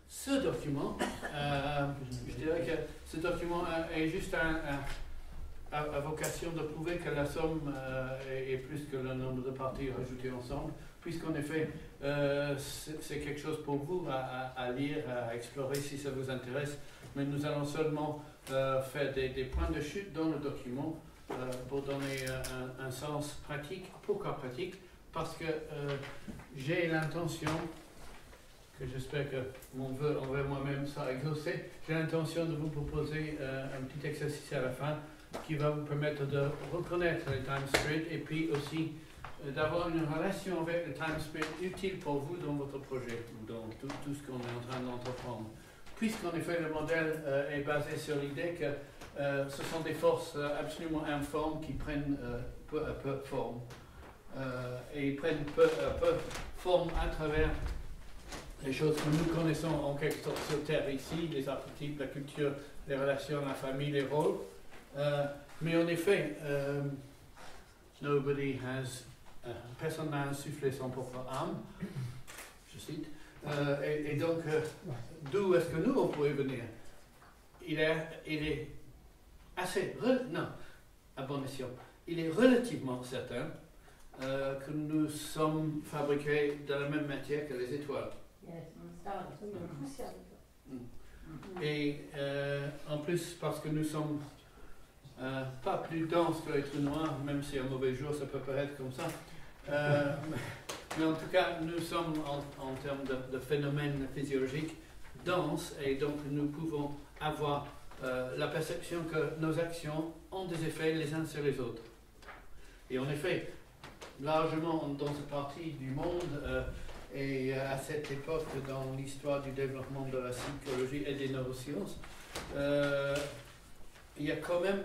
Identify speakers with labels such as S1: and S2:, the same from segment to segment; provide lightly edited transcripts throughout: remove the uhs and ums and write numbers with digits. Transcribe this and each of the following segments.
S1: ce document, je dirais que ce document est juste à vocation de prouver que la somme est plus que le nombre de parties rajoutées ensemble, puisqu'en effet, c'est quelque chose pour vous à lire, à explorer si ça vous intéresse, mais nous allons seulement faire des points de chute dans le document pour donner un sens pratique. Pourquoi pratique? Parce que j'ai l'intention, que j'espère que mon vœu envers moi-même sera exaucé, j'ai l'intention de vous proposer un petit exercice à la fin qui va vous permettre de reconnaître les time spreads et puis aussi d'avoir une relation avec le time spread utile pour vous dans votre projet ou dans tout ce qu'on est en train d'entreprendre. Puisqu'en effet le modèle est basé sur l'idée que ce sont des forces absolument informes qui prennent peu à peu forme et prennent peu à peu forme à travers les choses que nous connaissons en quelque sorte sur Terre ici, les archétypes, la culture, les relations, la famille, les rôles. Mais en effet, personne n'a insufflé son propre âme, je cite, et donc d'où est-ce que nous on pourrait venir? Il est assez, il est relativement certain que nous sommes fabriqués de la même matière que les étoiles. Et en plus, parce que nous sommes pas plus denses que les trous noirs, même si un mauvais jour ça peut paraître comme ça, mais en tout cas, nous sommes en termes de phénomènes physiologiques denses, et donc nous pouvons avoir la perception que nos actions ont des effets les uns sur les autres. Et en effet, largement dans cette partie du monde, et à cette époque dans l'histoire du développement de la psychologie et des neurosciences, il y a quand même,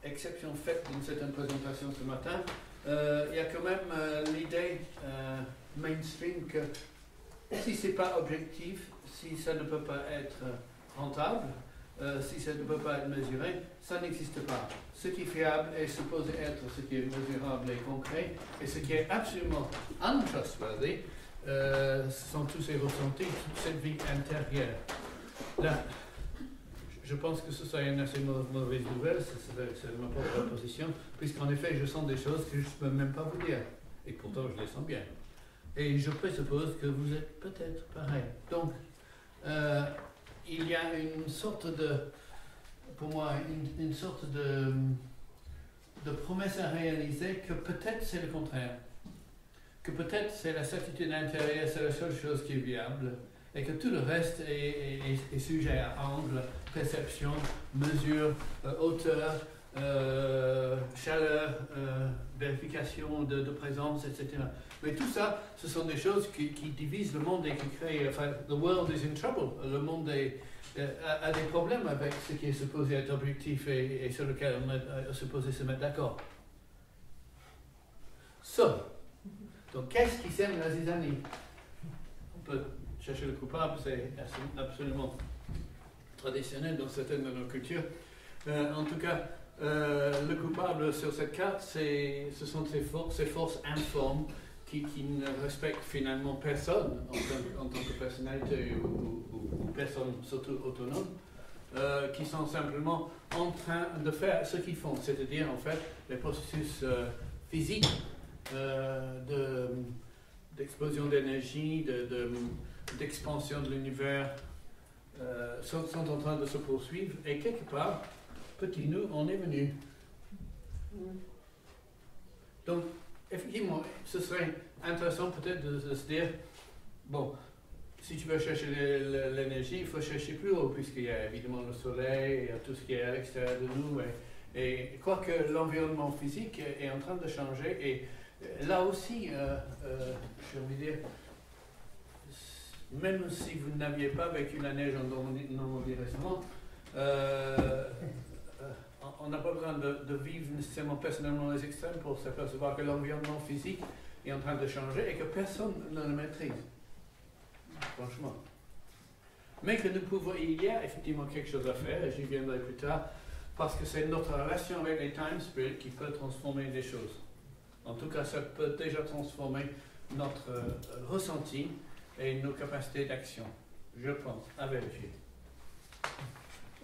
S1: exception faite d'une certaine présentation ce matin, il y a quand même l'idée mainstream que si ce n'est pas objectif, si ça ne peut pas être rentable, si ça ne peut pas être mesuré, ça n'existe pas. Ce qui est fiable est supposé être ce qui est mesurable et concret, et ce qui est absolument untrustworthy, ce sont tous ces ressentis, toute cette vie intérieure. Là, je pense que ce serait une assez mauvaise nouvelle, c'est ma propre position, puisqu'en effet, je sens des choses que je ne peux même pas vous dire, et pourtant je les sens bien. Et je présuppose que vous êtes peut-être pareil. Donc, il y a une sorte de, pour moi, une sorte de promesse à réaliser que peut-être c'est le contraire. Que peut-être c'est la certitude intérieure, c'est la seule chose qui est viable, et que tout le reste est sujet à angle, perception, mesure, hauteur, chaleur, vérification de présence, etc. Mais tout ça, ce sont des choses qui divisent le monde et qui créent, enfin, the world is in trouble. Le monde a des problèmes avec ce qui est supposé être objectif et sur lequel on est supposé se mettre d'accord. Donc, qu'est-ce qui sème la zizanie? On peut chercher le coupable, c'est absolument traditionnel dans certaines de nos cultures. En tout cas, le coupable sur cette carte, ce sont ces forces informes qui ne respectent finalement personne en tant que personnalité ou personne surtout autonome, qui sont simplement en train de faire ce qu'ils font, c'est-à-dire en fait les processus physiques d'explosion d'énergie, d'expansion de l'univers sont en train de se poursuivre, et quelque part, petit nous, on est venu. Donc, effectivement, ce serait intéressant peut-être de se dire, bon, si tu veux chercher l'énergie, il faut chercher plus haut, puisqu'il y a évidemment le soleil, il y a tout ce qui est à l'extérieur de nous, et quoique l'environnement physique est en train de changer, et là aussi, j'ai envie de dire, même si vous n'aviez pas vécu la neige en Normandie récemment, on n'a pas besoin de vivre nécessairement personnellement les extrêmes pour s'apercevoir que l'environnement physique est en train de changer et que personne ne le maîtrise, franchement. Mais que nous pouvons, il y a effectivement quelque chose à faire, et j'y viendrai plus tard, parce que c'est notre relation avec les time spirits qui peut transformer des choses. En tout cas, ça peut déjà transformer notre ressenti et nos capacités d'action. Je pense, à vérifier.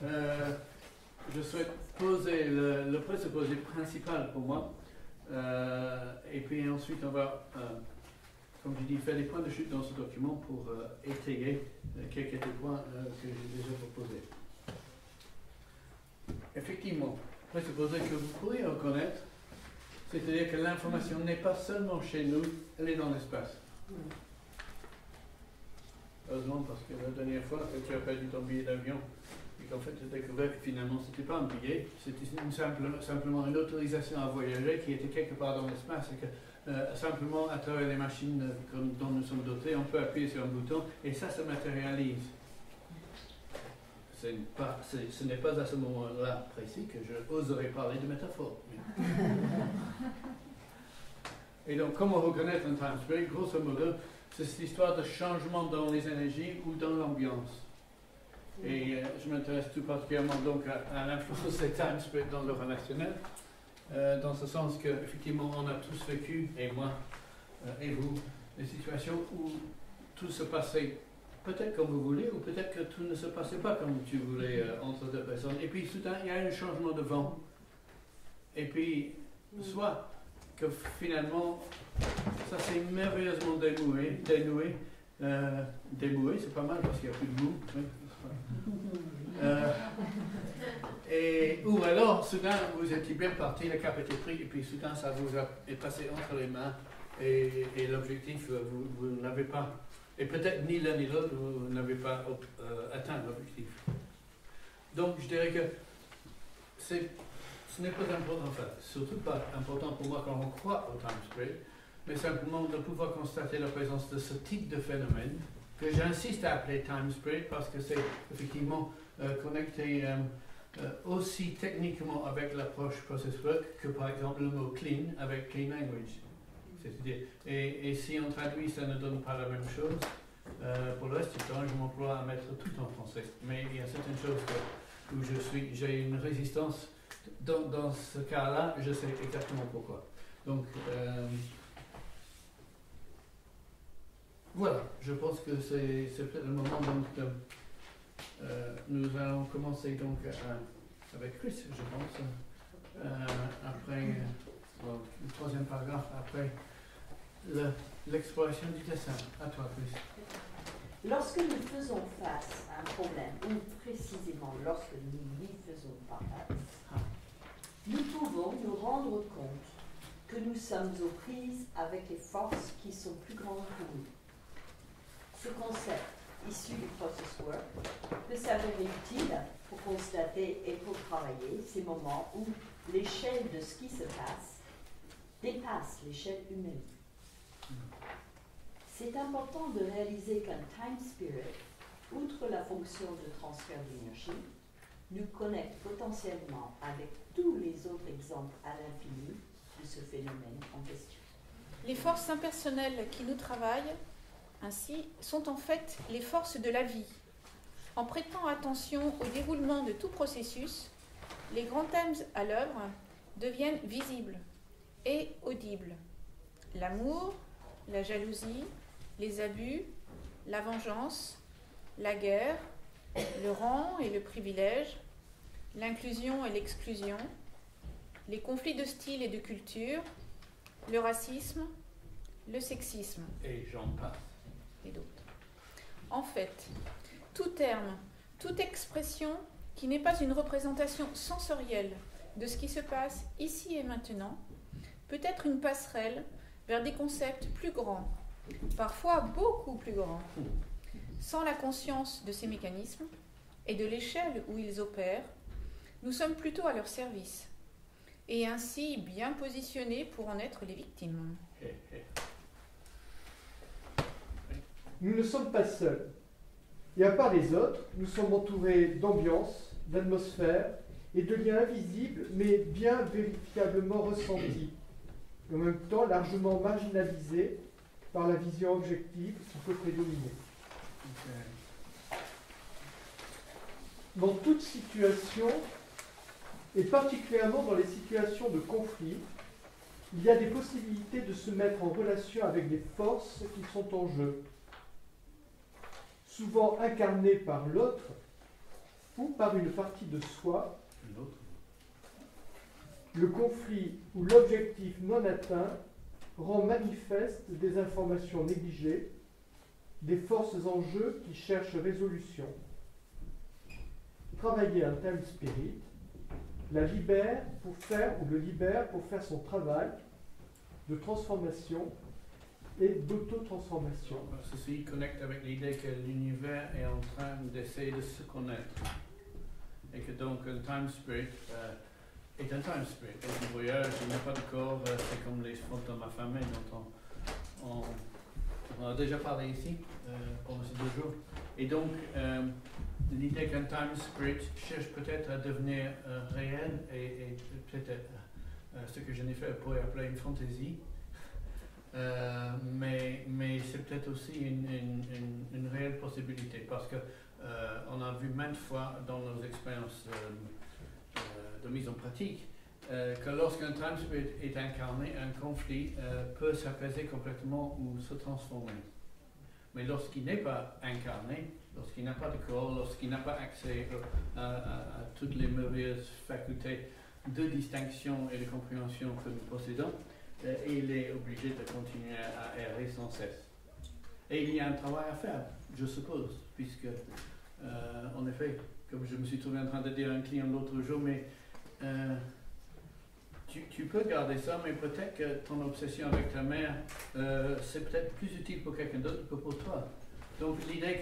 S1: Je souhaite poser le présupposé principal pour moi, et puis ensuite on va, comme je dis, faire des points de chute dans ce document pour étayer quelques des points que j'ai déjà proposés. Effectivement, le présupposé que vous pourriez reconnaître, c'est-à-dire que l'information n'est pas seulement chez nous, elle est dans l'espace. Heureusement, parce que la dernière fois que tu as perdu ton billet d'avion, et qu'en fait tu as découvert que finalement ce n'était pas un billet, c'était simplement une autorisation à voyager qui était quelque part dans l'espace, et que simplement à travers les machines dont nous sommes dotés, on peut appuyer sur un bouton et ça se matérialise. Ce n'est pas à ce moment-là précis que je oserais parler de métaphore. Et donc, comment reconnaître un time spirit? Grosso modo, c'est cette histoire de changement dans les énergies ou dans l'ambiance. Et je m'intéresse tout particulièrement donc à l'influence des time spirit dans le relationnel, dans ce sens qu'effectivement, on a tous vécu, et moi et vous, des situations où tout se passait peut-être comme vous voulez, ou peut-être que tout ne se passait pas comme tu voulais entre deux personnes. Et puis soudain, il y a un changement de vent. Et puis, soit que finalement, ça s'est merveilleusement dénoué, c'est pas mal parce qu'il n'y a plus de mou. Oui. Ou alors, soudain, vous étiez bien parti, le cap était pris, et puis soudain, ça vous est passé entre les mains, et l'objectif, vous ne l'avez pas. Et peut-être ni l'un ni l'autre, vous n'avez pas atteint l'objectif. Donc, je dirais que ce n'est pas important, enfin, surtout pas important pour moi quand on croit au time spirit, mais simplement de pouvoir constater la présence de ce type de phénomène, que j'insiste à appeler time spirit parce que c'est effectivement connecté aussi techniquement avec l'approche process work que par exemple le mot clean avec clean language. C'est-à-dire, et si on traduit, ça ne donne pas la même chose. Pour le reste du temps, je m'emploie à mettre tout en français. Mais il y a certaines choses où j'ai une résistance. Dans ce cas-là, je sais exactement pourquoi. Donc, voilà, je pense que c'est peut-être le moment. Donc, nous allons commencer donc avec Chris, je pense. Après le troisième paragraphe, après l'exploration du dessin. À toi, Chris.
S2: Lorsque nous faisons face à un problème, ou précisément lorsque nous n'y faisons pas face, nous pouvons nous rendre compte que nous sommes aux prises avec les forces qui sont plus grandes que nous. Ce concept, issu du process work, peut s'avérer utile pour constater et pour travailler ces moments où l'échelle de ce qui se passe dépasse l'échelle humaine. C'est important de réaliser qu'un time spirit, outre la fonction de transfert d'énergie, nous connecte potentiellement avec tous les autres exemples à l'infini de ce phénomène en question.
S3: Les forces impersonnelles qui nous travaillent, ainsi, sont en fait les forces de la vie. En prêtant attention au déroulement de tout processus, les grands thèmes à l'œuvre deviennent visibles et audibles. L'amour, la jalousie, les abus, la vengeance, la guerre, le rang et le privilège, l'inclusion et l'exclusion, les conflits de style et de culture, le racisme, le sexisme.
S1: Et j'en passe.
S3: Et d'autres. En fait, tout terme, toute expression qui n'est pas une représentation sensorielle de ce qui se passe ici et maintenant peut être une passerelle vers des concepts plus grands, parfois beaucoup plus grands. Sans la conscience de ces mécanismes et de l'échelle où ils opèrent, nous sommes plutôt à leur service et ainsi bien positionnés pour en être les victimes.
S4: Nous ne sommes pas seuls. Et à part les autres, nous sommes entourés d'ambiance, d'atmosphère et de liens invisibles, mais bien véritablement ressentis, et en même temps largement marginalisés par la vision objective qui peut prédominer. Dans toute situation, et particulièrement dans les situations de conflit, il y a des possibilités de se mettre en relation avec des forces qui sont en jeu. souvent incarné par l'autre ou par une partie de soi, le conflit ou l'objectif non atteint rend manifeste des informations négligées, des forces en jeu qui cherchent résolution. Travailler un time spirit la libère pour faire, ou le libère pour faire son travail de transformation et d'auto-transformation.
S1: Ceci connecte avec l'idée que l'univers est en train d'essayer de se connaître. Et que donc un time spirit est un time spirit. Et le voyage, il n'a pas de corps, c'est comme les fantômes affamés dont on a déjà parlé ici pendant ces 2 jours. Et donc, l'idée qu'un time spirit cherche peut-être à devenir réel et peut-être ce que Jennifer pourrait appeler une fantaisie. Mais c'est peut-être aussi une réelle possibilité parce que on a vu maintes fois dans nos expériences de mise en pratique que lorsqu'un time spirit est incarné, un conflit peut s'apaiser complètement ou se transformer. Mais lorsqu'il n'est pas incarné, lorsqu'il n'a pas de corps, lorsqu'il n'a pas accès à toutes les merveilleuses facultés de distinction et de compréhension que nous possédons, il est obligé de continuer à errer sans cesse. Et il y a un travail à faire, je suppose, puisque, en effet, comme je me suis trouvé en train de dire à un client l'autre jour, mais tu peux garder ça, mais peut-être que ton obsession avec ta mère, c'est peut-être plus utile pour quelqu'un d'autre que pour toi. Donc l'idée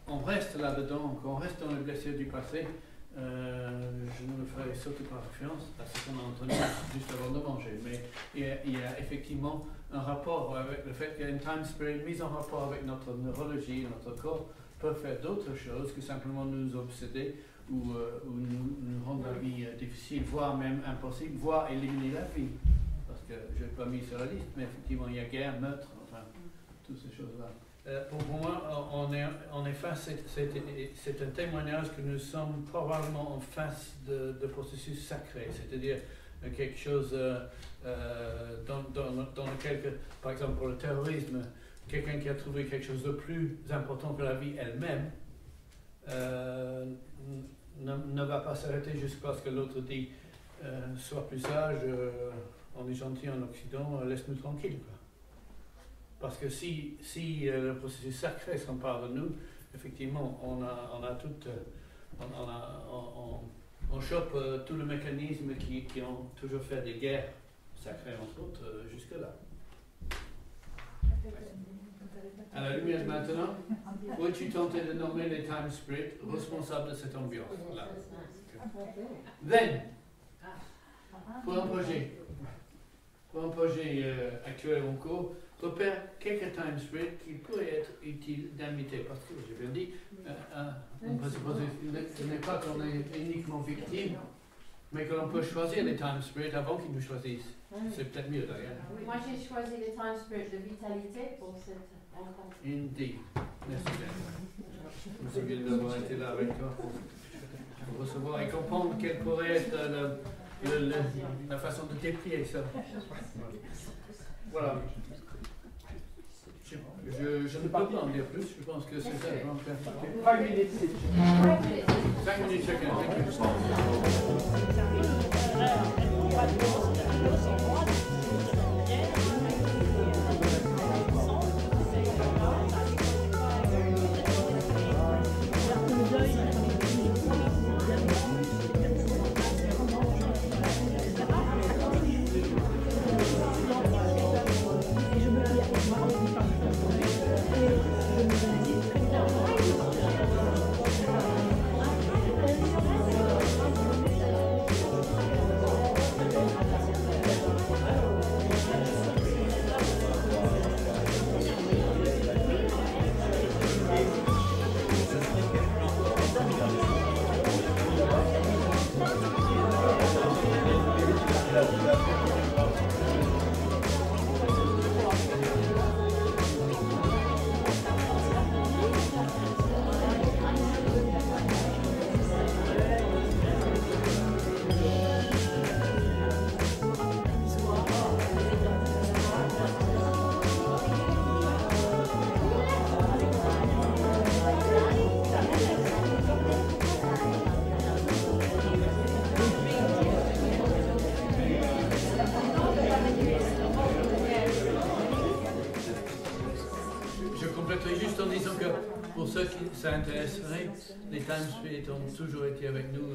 S1: qu'on reste là-dedans, qu'on reste dans les blessures du passé, je ne me ferai surtout pas référence à ce qu'on a entendu juste avant de manger, mais il y a effectivement un rapport avec le fait qu'un time spirit mis en rapport avec notre neurologie, notre corps, peut faire d'autres choses que simplement nous obséder ou nous rendre la vie difficile, voire même impossible, voire éliminer la vie. Parce que je n'ai pas mis sur la liste, mais effectivement il y a guerre, meurtre, enfin, toutes ces choses-là. Pour moi, on est face, c'est un témoignage que nous sommes probablement en face de processus sacrés, c'est-à-dire quelque chose dans lequel, par exemple pour le terrorisme, quelqu'un qui a trouvé quelque chose de plus important que la vie elle-même ne va pas s'arrêter juste parce que l'autre dit sois plus sage, on est gentil en Occident, laisse-nous tranquille. Parce que si le processus sacré s'empare de nous, effectivement, on chope tout le mécanisme qui ont toujours fait des guerres sacrées, entre autres, jusque-là. À la lumière de maintenant, pourrais-tu tenter de nommer les time spirits responsables de cette ambiance-là? Then, pour un projet actuel en cours, repère quelques time spirits qui pourraient être utiles d'inviter, parce que j'ai bien dit, on peut se poser, ce n'est pas qu'on est uniquement victime, mais que l'on peut choisir les time spirits avant qu'ils nous choisissent. C'est peut-être mieux d'ailleurs.
S2: Moi j'ai choisi les time spirits de vitalité pour cette rencontre.
S1: Indeed. Merci bien. Je me souviens d'avoir été là avec toi pour recevoir et comprendre quelle pourrait être la façon de déplier ça. Voilà. Je ne peux pas en dire plus, je pense que c'est ça.
S4: 5 minutes, c'est
S1: 5 minutes chacun. ça intéresserait. Les Time Spirit ont toujours été avec nous,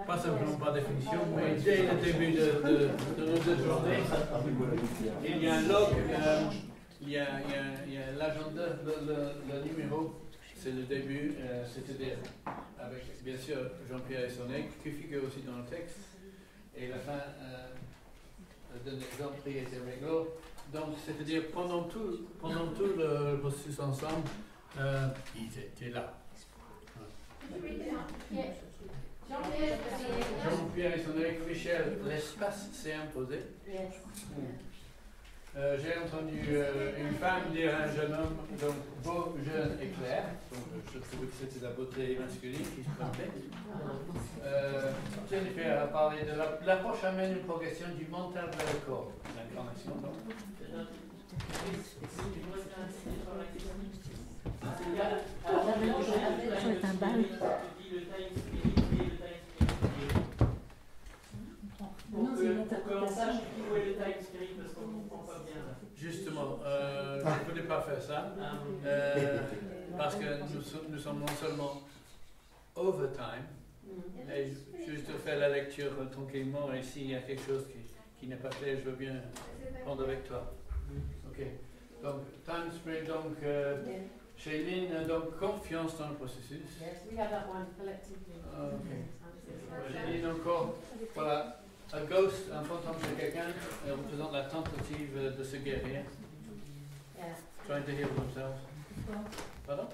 S1: pas simplement par définition, mais dès le début de nos 2 journées. Il y a un log, il y a l'agenda, le numéro, c'est le début, c'est-à-dire avec bien sûr Jean-Pierre et son équipe, qui figure aussi dans le texte, et la fin de l'exemple était avec l'autre. Donc, c'est-à-dire pendant tout le processus ensemble, ils étaient là. Jean-Pierre et son équipe, Michel, l'espace s'est imposé. J'ai entendu une femme dire à un jeune homme, donc beau, jeune et clair. Donc je trouvais que c'était la beauté masculine qui se présentait. Jennifer a parlé de l'approche amène une progression du mental vers le corps. L'incarnation, donc.
S3: C'est un bal.
S5: Pour qu'on sache où est le time spirit parce qu'on ne comprend pas bien.
S1: Justement, je ne voulais pas faire ça parce que nous sommes non seulement overtime, et juste faire la lecture tranquillement, et s'il y a quelque chose qui n'est pas clair, je veux bien prendre avec toi. Ok. Donc, time spirit, donc, Shailene, donc confiance dans le processus.
S6: Yes, we have that one collectively.
S1: Shailene encore, voilà. Un ghost, un fantôme chez quelqu'un, représente la tentative de se guérir.
S6: Yeah.
S1: Trying to heal themselves. Pardon?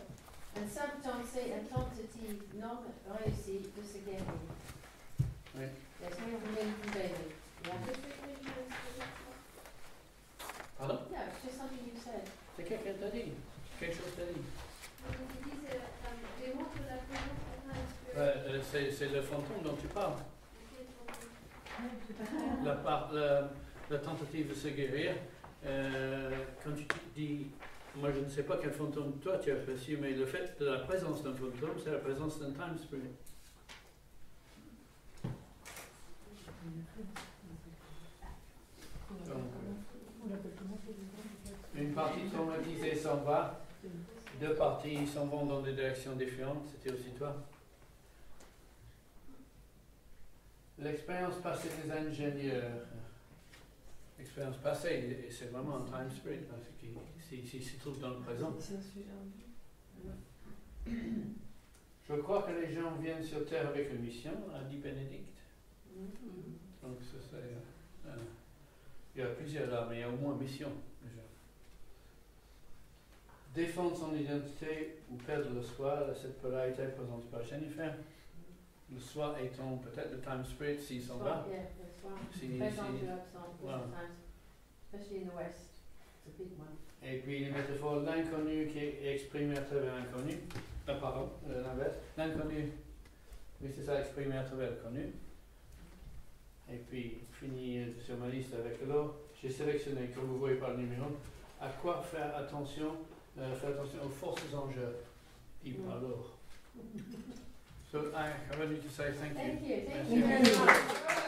S6: And sometimes c'est une tentative non réussie de se guérir.
S1: Oui.
S6: Yes, we have many daily. Yeah.
S1: Pardon?
S6: Yeah, it's just something you said.
S1: C'est quelqu'un t'a dit. Quelque chose t'a dit. C'est le fantôme dont tu parles. La tentative de se guérir, quand tu dis, moi je ne sais pas quel fantôme toi tu as perçu, mais le fait de la présence d'un fantôme, c'est la présence d'un time spirit. Donc, une partie traumatisée s'en va, 2 parties s'en vont dans des directions différentes, c'était aussi toi. L'expérience passée des ingénieurs. L'expérience passée, et c'est vraiment un time spirit, parce qu'il se trouve dans le présent. Je crois que les gens viennent sur Terre avec une mission, a dit Bénédicte. Donc, il y a plusieurs là, mais il y a au moins une mission, déjà. Défendre son identité ou perdre le soi, cette polarité présentée par Jennifer. Le soi étant peut-être le time spirit s'il s'en va.
S6: Especially in the West, it's a big one.
S1: Et puis les métaphores, l'inconnu qui est exprimé à travers l'inconnu. Pardon, l'inverse. L'inconnu, oui c'est ça, exprimé à travers le connu. Et puis, fini sur ma liste avec l'or. J'ai sélectionné, comme vous voyez par le numéro, à quoi faire attention aux forces en jeu. Il parle l'or. So I need to say thank you.
S6: Thank you very much.